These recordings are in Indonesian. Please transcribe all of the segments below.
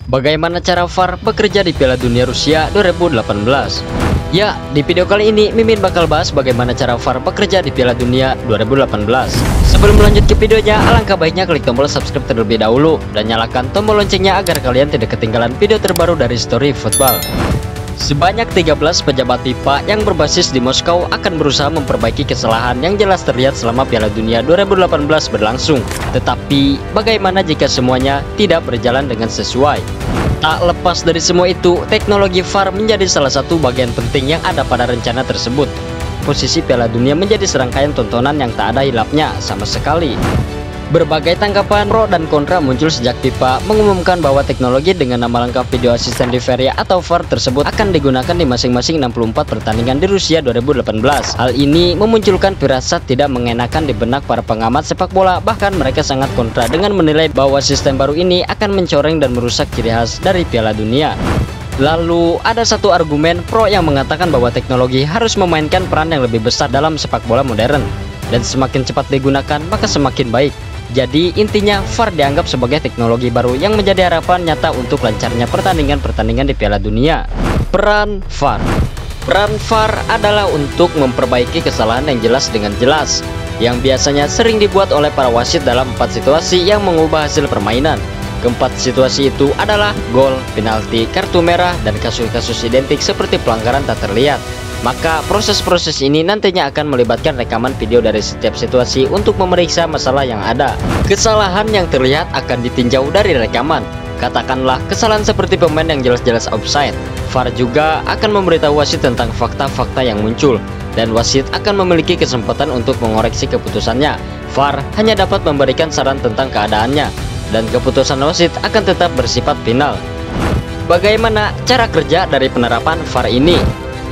Bagaimana cara VAR bekerja di Piala Dunia Rusia 2018? Ya, di video kali ini Mimin bakal bahas bagaimana cara VAR bekerja di Piala Dunia 2018. Sebelum lanjut ke videonya, alangkah baiknya klik tombol subscribe terlebih dahulu dan nyalakan tombol loncengnya agar kalian tidak ketinggalan video terbaru dari Story Football. Sebanyak 13 pejabat FIFA yang berbasis di Moskow akan berusaha memperbaiki kesalahan yang jelas terlihat selama Piala Dunia 2018 berlangsung. Tetapi, bagaimana jika semuanya tidak berjalan dengan sesuai? Tak lepas dari semua itu, teknologi VAR menjadi salah satu bagian penting yang ada pada rencana tersebut. Posisi Piala Dunia menjadi serangkaian tontonan yang tak ada hilapnya sama sekali. Berbagai tanggapan pro dan kontra muncul sejak FIFA mengumumkan bahwa teknologi dengan nama lengkap Video Assistant Referee atau VAR tersebut akan digunakan di masing-masing 64 pertandingan di Rusia 2018. Hal ini memunculkan firasat tidak mengenakan di benak para pengamat sepak bola, bahkan mereka sangat kontra dengan menilai bahwa sistem baru ini akan mencoreng dan merusak ciri khas dari Piala Dunia. Lalu ada satu argumen pro yang mengatakan bahwa teknologi harus memainkan peran yang lebih besar dalam sepak bola modern, dan semakin cepat digunakan maka semakin baik. Jadi intinya VAR dianggap sebagai teknologi baru yang menjadi harapan nyata untuk lancarnya pertandingan-pertandingan di Piala Dunia. Peran VAR. Peran VAR adalah untuk memperbaiki kesalahan yang jelas dengan jelas, yang biasanya sering dibuat oleh para wasit dalam 4 situasi yang mengubah hasil permainan. Keempat situasi itu adalah gol, penalti, kartu merah, dan kasus-kasus identik seperti pelanggaran tak terlihat. Maka proses-proses ini nantinya akan melibatkan rekaman video dari setiap situasi untuk memeriksa masalah yang ada. Kesalahan yang terlihat akan ditinjau dari rekaman. Katakanlah kesalahan seperti pemain yang jelas-jelas offside. VAR juga akan memberitahu wasit tentang fakta-fakta yang muncul, dan wasit akan memiliki kesempatan untuk mengoreksi keputusannya. VAR hanya dapat memberikan saran tentang keadaannya, dan keputusan wasit akan tetap bersifat final. Bagaimana cara kerja dari penerapan VAR ini?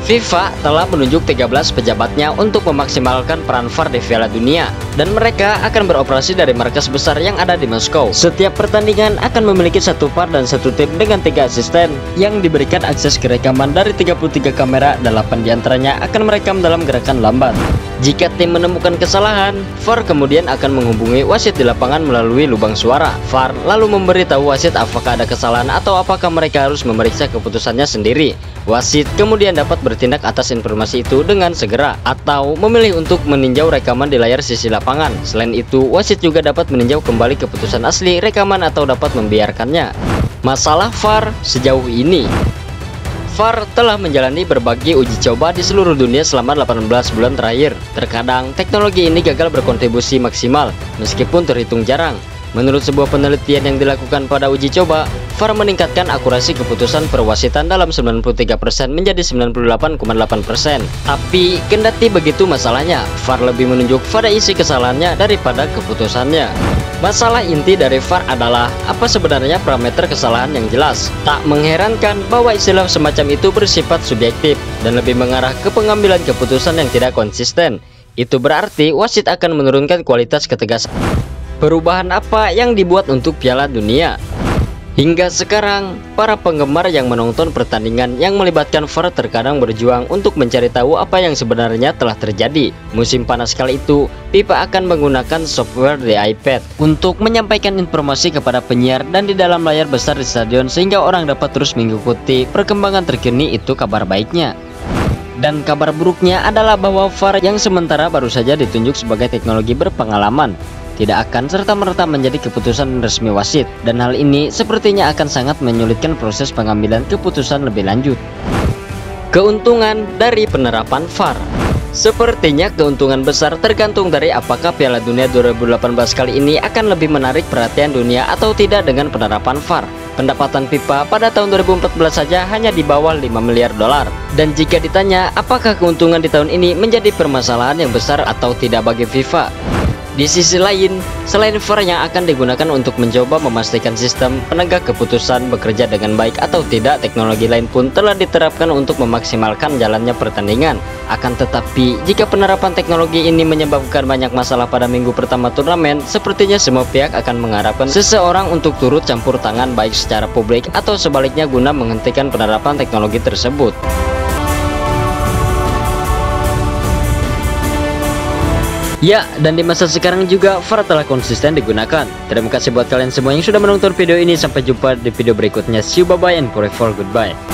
FIFA telah menunjuk 13 pejabatnya untuk memaksimalkan peran VAR di Piala Dunia, dan mereka akan beroperasi dari markas besar yang ada di Moskow. Setiap pertandingan akan memiliki satu VAR dan satu tim dengan 3 asisten yang diberikan akses ke rekaman dari 33 kamera, 8 diantaranya akan merekam dalam gerakan lambat. Jika tim menemukan kesalahan, VAR kemudian akan menghubungi wasit di lapangan melalui lubang suara. VAR lalu memberitahu wasit apakah ada kesalahan atau apakah mereka harus memeriksa keputusannya sendiri. Wasit kemudian dapat bertindak atas informasi itu dengan segera, atau memilih untuk meninjau rekaman di layar sisi lapangan. Selain itu, wasit juga dapat meninjau kembali keputusan asli rekaman atau dapat membiarkannya. Masalah VAR sejauh ini. VAR telah menjalani berbagai uji coba di seluruh dunia selama 18 bulan terakhir. Terkadang teknologi ini gagal berkontribusi maksimal meskipun terhitung jarang. Menurut sebuah penelitian yang dilakukan pada uji coba, VAR meningkatkan akurasi keputusan perwasitan dalam 93% menjadi 98,8%. Tapi kendati begitu masalahnya, VAR lebih menunjuk pada isi kesalahannya daripada keputusannya. Masalah inti dari VAR adalah apa sebenarnya parameter kesalahan yang jelas. Tak mengherankan bahwa istilah semacam itu bersifat subjektif dan lebih mengarah ke pengambilan keputusan yang tidak konsisten. Itu berarti wasit akan menurunkan kualitas ketegasan. Perubahan apa yang dibuat untuk Piala Dunia? Hingga sekarang, para penggemar yang menonton pertandingan yang melibatkan VAR terkadang berjuang untuk mencari tahu apa yang sebenarnya telah terjadi. Musim panas kali itu, FIFA akan menggunakan software di iPad untuk menyampaikan informasi kepada penyiar dan di dalam layar besar di stadion, sehingga orang dapat terus mengikuti perkembangan terkini. Itu kabar baiknya. Dan kabar buruknya adalah bahwa VAR yang sementara baru saja ditunjuk sebagai teknologi berpengalaman tidak akan serta-merta menjadi keputusan resmi wasit, dan hal ini sepertinya akan sangat menyulitkan proses pengambilan keputusan lebih lanjut. Keuntungan dari penerapan VAR. Sepertinya keuntungan besar tergantung dari apakah Piala Dunia 2018 kali ini akan lebih menarik perhatian dunia atau tidak dengan penerapan VAR. Pendapatan FIFA pada tahun 2014 saja hanya di bawah 5 miliar dolar. Dan jika ditanya apakah keuntungan di tahun ini menjadi permasalahan yang besar atau tidak bagi FIFA, di sisi lain, selain VAR yang akan digunakan untuk mencoba memastikan sistem penegak keputusan bekerja dengan baik atau tidak, teknologi lain pun telah diterapkan untuk memaksimalkan jalannya pertandingan. Akan tetapi, jika penerapan teknologi ini menyebabkan banyak masalah pada minggu pertama turnamen, sepertinya semua pihak akan mengharapkan seseorang untuk turut campur tangan baik secara publik atau sebaliknya guna menghentikan penerapan teknologi tersebut. Ya, dan di masa sekarang juga VAR telah konsisten digunakan. Terima kasih buat kalian semua yang sudah menonton video ini. Sampai jumpa di video berikutnya. See you, bye bye and forever goodbye.